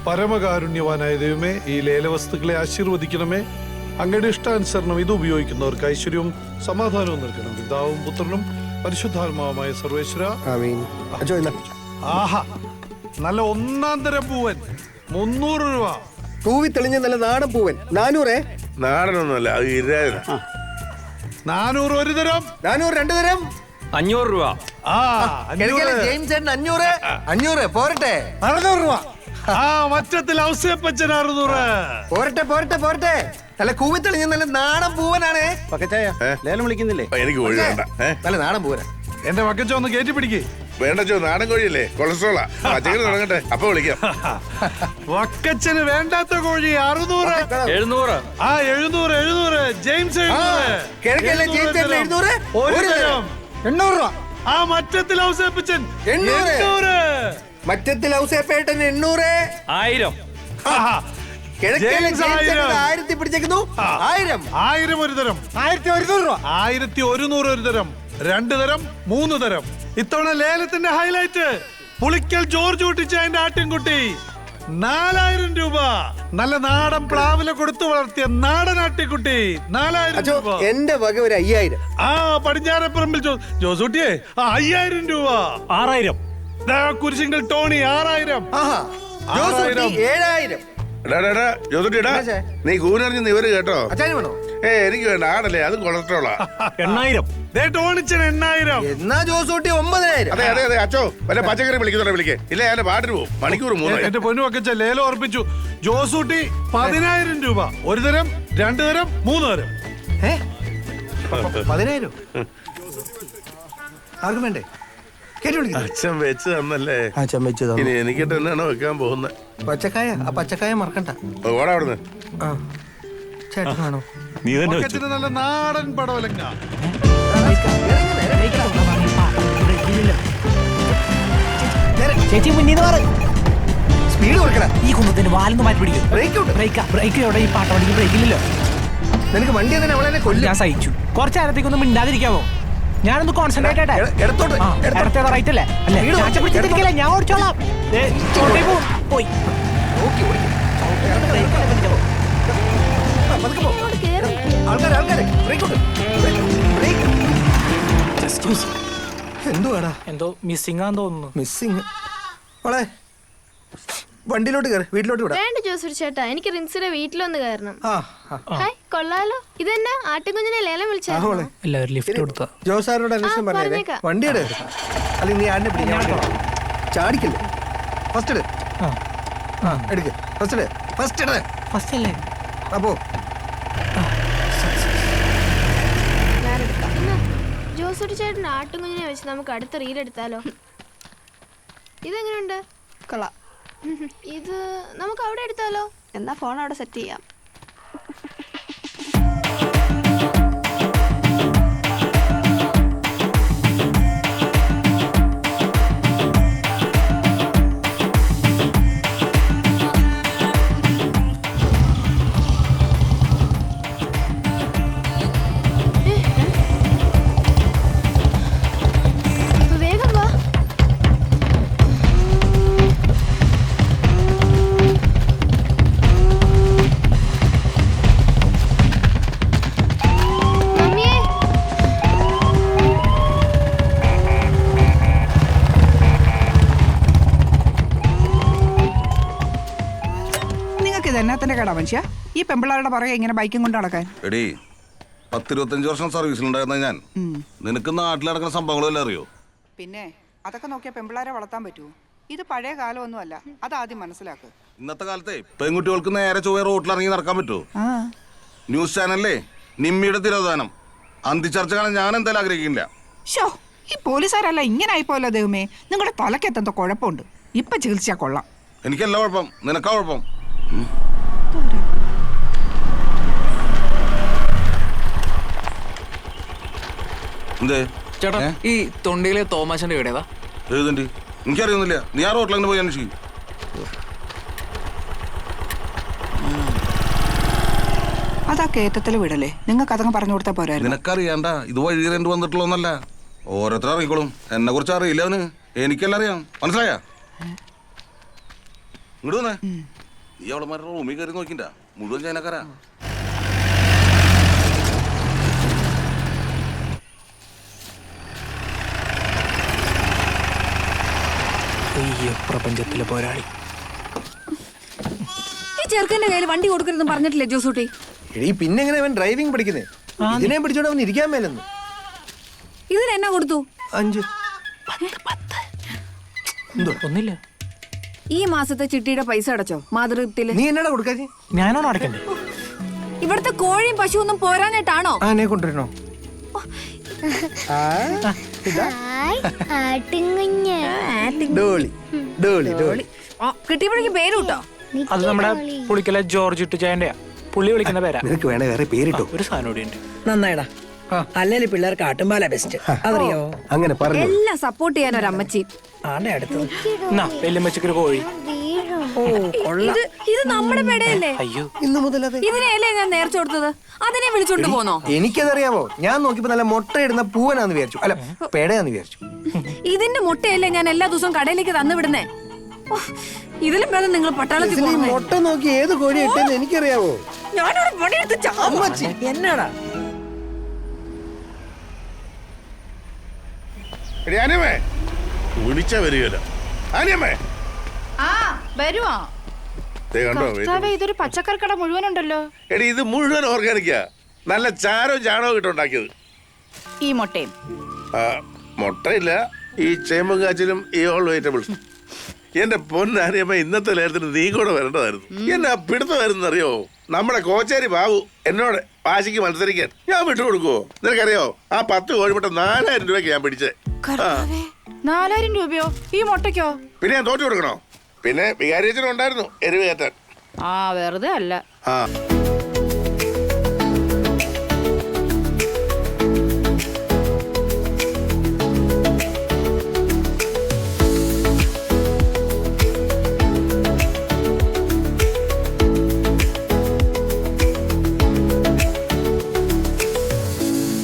പരമകാരുണ്യവാനായ ദൈവമേ, ഈ ലേലവസ്തുക്കളെ ആശീർവദിക്കണമേ. അങ്ങയുടെ ഇഷ്ടാനുസരണം ഇത് ഉപയോഗിക്കുന്നവർക്ക് ഐശ്വര്യവും സമാധാനവും നൽകണം. പിതാവും പുത്രനും പരിശുദ്ധാത്മാവുമായ സർവേശ്വര. ആഹാ, നല്ല ഒന്നാം തരം പൂവൻ 300 രൂപ. പൂവി തെളിഞ്ഞ നല്ല നാടൻ പൂവൻ 400. നാടനൊന്നുമല്ല, അത് 2000. 400 ഒരു തരം, 400 2 തരം, 500 രൂപ. ജെയിംസ് 500. 500 പോരട്ടെ, 600 രൂപ. മറ്റത്തിൽ ഔസേപ്പച്ചൻ 600. പോരട്ടെ പോരട്ടെ പോരട്ടെ, നല്ല കൂവി തെളിഞ്ഞ നല്ല നാടൻ പൂവനാണ്. ലേലം വിളിക്കുന്നില്ലേ? എനിക്ക് കോഴി വേണ്ട. നല്ല നാടൻ പൂവനാ. എന്റെ വക്കച്ച ഒന്ന് കയറ്റി പിടിക്കേ. വേണ്ട ചോ, നാടൻ കോഴിയല്ലേ, കൊളസ്ട്രോളാ. പച്ചക്കറി തുടങ്ങട്ടെ, അപ്പൊ വിളിക്കാം. വക്കച്ചന് വേണ്ടാത്ത കോഴി 600. 700. 700. ജെയിംസ് 700. കിഴക്കല്ലേ ജെയിംസ് 700. ഒരു തരം 800 രൂപ. മറ്റത്തിൽ ഔസേപ്പച്ചൻ 800. മറ്റത്തിൽ ഔസേപ്പേട്ടൻ 800. 1000. കിഴക്കല്ലേ ജെയിംസ് 1000 പിടിച്ചേക്കുന്നു. 1000 ഒരു തരം, 1100 രൂപ. 1100 ഒരു തരം, 2 തരം, 3 തരം. ഇത്തവണ ലേലത്തിന്റെ ഹൈലൈറ്റ് പുളിക്കൽ ജോർജ് കുട്ടിച്ചായന്റെ ആട്ടിൻകുട്ടി 4000 രൂപ. നല്ല നാടൻ പ്ലാവില കൊടുത്തു വളർത്തിയ നാടൻ ആട്ടിൻകുട്ടി 4000 രൂപ. എന്റെ വക ഒരു 5000. പടിഞ്ഞാറപ്പറമ്പിൽ ജോസൂട്ടിയെ 5000 രൂപ. 6000. കുരിശിങ്കൽ ടോണി 6000. 7000. നീ കൂനറിഞ്ഞ് ഇവര് കേട്ടോ. അച്ഛന് വേണോ? എനിക്ക് വേണ്ട, ആടല്ലേ, അത് കൊളസ്ട്രോളാ. 8000. ടോണിച്ചൻ 8000. എന്നാ ജോസൂട്ടി 9000. അതെ അതെ അതെ അച്ചോ, വല്ല പച്ചക്കറി വിളിക്കുന്നുണ്ടോ? വിളിക്കേ, ഇല്ല ഞാൻ പാട്ടിന് പോകും. മണിക്കൂർ 3. എന്റെ പൊന്നു വക്കച്ച ലേലം ഉറപ്പിച്ചു. ജോസൂട്ടി 10000 രൂപ. ഒരു തരം, 2 തരം, 3 തരം. 10000. ആർക്കും വേണ്ടേ? അച്ഛൻ വെച്ച് തന്നല്ലേ, അച്ഛൻ വെച്ച് ഇനി എനിക്കിട്ട് എന്നാണോ വെക്കാൻ പോകുന്നത്? പച്ചക്കായ. ആ പച്ചക്കായ മറക്കണ്ട. ഓടാ അവിടുന്ന്. ചേട്ടൻ വേണോ? നീ തന്നെ വക്കച്ചന് നല്ല നാടൻ പടവലങ്ങ. ചേച്ചി മുന്നിൽ സ്പീഡ് കൊടുക്കണ. ഈ കുന്നത്തിന് വാലൊന്ന് മാറ്റി പിടിക്കും. ബ്രേക്ക് എവിടെ? ഈ പാട്ട വണ്ടിക്ക് ബ്രേക്കില്ലല്ലോ. നിനക്ക് വണ്ടി തന്നെ അവളെ കൊല്ലും. ഞാൻ സഹിച്ചു. കുറച്ച് നേരത്തേക്കൊന്നും മിണ്ടാതിരിക്കാമോ? ഞാനൊന്ന് കോൺസെൻട്രേറ്റ് ആയിട്ടെ. ഇടത്തോട്ട് റൈറ്റ് അല്ലേ? ഞാൻ ഓടിച്ചോളാം. പോയി എന്തുവാടാ? എന്തോ മിസ്സിംഗ് ആന്ന് തോന്നുന്നു. മിസ്സിങ്. മോളെ വണ്ടിയിലോട്ട് കയറി, വീട്ടിലോട്ട് വിടാം. വേണ്ട ജോസൂട്ടി ചേട്ടാ, എനിക്ക് റിൻസിയുടെ വീട്ടിലൊന്ന് കയറണം. ഹായ്, കൊള്ളാലോ. ഇതെന്നാ ആട്ടിൻകുഞ്ഞിനെ ലേലം വിളിച്ചായിരുന്നു? എല്ലാവരും ലിഫ്റ്റ് കൊടുത്താ. ജോസാറിനോട് അന്വേഷണം പറഞ്ഞേക്കാം. വണ്ടി എടു, അല്ലെങ്കിൽ നീ ആടിനെ പിടിക്കാൻ ചാടിക്കല്ലേ. ഫസ്റ്റ് എടുക്ക്. ഫസ്റ്റ് അല്ലേ? അപ്പോ ജോസൂട്ടി ചേട്ടൻ ആട്ടിൻകുഞ്ഞിനെ വെച്ച് നമുക്ക് അടുത്ത റീൽ എടുത്താലോ? ഇതെങ്ങനെയുണ്ട്? കൊള്ളാം. ഇത് നമുക്ക് അവിടെ എടുത്താലോ? എന്നാ ഫോൺ അവിടെ സെറ്റ് ചെയ്യാം. വേഗം വാ. ഇതെന്നാത്തിന്റെ കേടാ മനുഷ്യ? ഈ പെമ്പിള്ളാരുടെ പുറകെ ഇങ്ങനെ ബൈക്കും കൊണ്ട് നടക്കാൻ? എടീ, 10-25 വർഷം സർവീസിലുണ്ടായിരുന്ന ഞാൻ, നിനക്ക് നാട്ടിൽ നടക്കുന്ന സംഭവങ്ങളെല്ലാം അറിയോ? പിന്നെ അതൊക്കെ നോക്കിയാ പെമ്പിള്ളാരെ വളർത്താൻ പറ്റുമോ? ഇത് പഴയ കാലമൊന്നുമല്ല, അതാദ്യം മനസ്സിലാക്കുക. ഇന്നത്തെ കാലത്തെ പെൺകുട്ടികൾക്ക് നേരെ ചൊവ്വ റോട്ടിലിറങ്ങി നടക്കാൻ പറ്റുമോ? ന്യൂസ് ചാനലിലെ നിമ്മിയുടെ തിരോധാനം അന്തിച്ചർച്ച കാണാൻ ഞാൻ എന്തായാലും ആഗ്രഹിക്കില്ല. ഷോ, ഈ പോലീസുകാരല്ല ഇങ്ങനെ ആയിപ്പോയല്ലോ ദൈവമേ. നിങ്ങളുടെ തലക്കെത്തെന്തോ കുഴപ്പമുണ്ട്. ഇപ്പൊ ചികിത്സിച്ചാ കൊള്ളാം. എനിക്കല്ല കുഴപ്പം, നിനക്കാ കുഴപ്പം. ചേട്ടാ, ഈ തൊണ്ടിയിലെ തോമാശന്റെ വീടേതാ? ഏതുണ്ട്? എനിക്കറിയൊന്നുമില്ല. നീ ആ റോട്ടിലങ്ങനെ പോയി അന്വേഷിക്കും. അതാ കേറ്റത്തില് വീടല്ലേ? നിങ്ങൾക്ക് അതങ്ങ് പറഞ്ഞു കൊടുത്താൽ പോരായിരുന്നു? നിനക്കറിയാണ്ട, ഇത് വഴി രണ്ട് വന്നിട്ടുള്ളതൊന്നല്ല. ഓരോരുത്തർ അറിയിക്കോളും. എന്നെ കുറിച്ച് അറിയില്ല അവന്, എനിക്കെല്ലാം അറിയാം. മനസ്സിലായ? ഇങ്ങോട്ട് വന്നേ. ഈ അവളമാരുടെ റൂമിൽ കയറി നോക്കിണ്ട, മുഴുവൻ ചൈനക്കാരാ. അയ്യോ പ്രപഞ്ചത്തിലെ പോരാളി. ഈ ചെറുക്കന്റെ കയ്യിൽ വണ്ടി കൊടുക്കരുതെന്ന് പറഞ്ഞിട്ടില്ലേ ജോസൂട്ടി? എടീ പിന്നെ എങ്ങനെ അവൻ ഡ്രൈവിംഗ് പഠിക്കുന്നേ? ഇതിനെ പിടിച്ചോണ്ട് അവൻ ഇരിക്കാൻ മേലെന്ന്. ഇതിന് എന്നാ കൊടുത്തു? 5. ഒന്നില്ല. ഈ മാസത്തെ ചിട്ടിയുടെ പൈസ അടച്ചോ മാതൃത്വത്തില്? നീ എന്നടാ കൊടുക്കാതെ? ഞാനാണോ അടക്കണ്ടേ? ഇവിടുത്തെ കോഴിയും പശു ഒന്നും പോരാനായിട്ടാണോ? ആനെ കൊണ്ടുവരണോ? ഡോളി ഡോളി ഡോളി. കിട്ടിയപ്പോഴേക്കും പേര് കിട്ടോ? അത് നമ്മുടെ പുളിക്കല ജോർജ് ഇട്ടുചായന്റെയാ. പുള്ളി വിളിക്കുന്ന പേരാ. നിനക്ക് വേണേ വേറെ പേരിട്ടോ. ഒരു സാധനം കൂടി ഉണ്ട്. നന്നായിടാ. അല്ലെങ്കിൽ പിള്ളേർക്ക് ആട്ടുംപാല ബെസ്റ്റ്. അതറിയോ? അങ്ങനെ പറഞ്ഞു. എല്ലാം സപ്പോർട്ട് ചെയ്യാൻ ഒരു അമ്മച്ചി. ആടെ അടുത്ത് എന്നാ വെല്ലുമ്മച്ചക്കൊരു കോഴി. ഇത് നമ്മുടെ പെടയല്ലേ? അയ്യോ ഇന്ന് മുതൽ അത് ഇതിനെയല്ലേ ഞാൻ നേർച്ച കൊടുത്തത്? അതിനെ വിളിച്ചോണ്ട് പോന്നോ? എനിക്കതറിയാമോ? ഞാൻ നോക്കിയപ്പോ നല്ല മുട്ടയിടുന്ന പൂവനാന്ന് വിചാരിച്ചു. അല്ല പേടയാന്ന് വിചാരിച്ചു. ഇതിന്റെ മുട്ടയല്ലേ ഞാൻ എല്ലാ ദിവസവും കടയിലേക്ക് തന്നു വിടുന്നേ. ഇതിലും ഭേദം നിങ്ങൾ പട്ടാളത്തിൽ ഈ പോണേ. മുട്ട നോക്കി ഏത് കോഴി ഇട്ടെന്ന് എനിക്കറിയാവോ? ഞാനവിടെ പണിയെടുത്ത് അമ്മച്ചി എന്നാടാ എടി ആനിയമ്മേ, വിളിച്ചാ വരികയല്ലോ. ആനിയമ്മേ ആ വരുവാ. ദേ കണ്ടോ ഇതൊരു പച്ചക്കറി കട മുഴുവനുണ്ടല്ലോ. എടി ഇത് മുഴുവൻ ഓർഗാനിക്കാ. നല്ല ചാരവും ചാണകവും ഇട്ടുണ്ടാക്കിയത്. ഈ മുട്ടയും മുട്ടയില്ല, ഈ ചേമ്പും കാച്ചിലും ഈ ഓൾ വെജിറ്റബിൾസ്. എന്റെ പൊന്നാനിയമ്മ, ഇന്നത്തെ ലേലത്തിന് നീ കൂടെ വരേണ്ടതായിരുന്നു. എന്നെ പിടുത്തമായിരുന്നു അറിയോ? നമ്മുടെ കോച്ചേരി ബാബു എന്നോട് വാശിക്ക് മത്സരിക്കാൻ ഞാൻ വിട്ടുകൊടുക്കുവോ? നിനക്കറിയോ, ആ 10 കോഴിമുട്ട 4000 രൂപയ്ക്ക് ഞാൻ പിടിച്ചേ. 4000 രൂപയോ ഈ മുട്ടയ്ക്കോ? പിന്നെ ഞാൻ തോറ്റു കൊടുക്കണോ? പിന്നെ വികാരിയച്ഛനും ഉണ്ടായിരുന്നു എരിവ് കയറ്റാൻ. ആ വെറുതെ അല്ല. ആ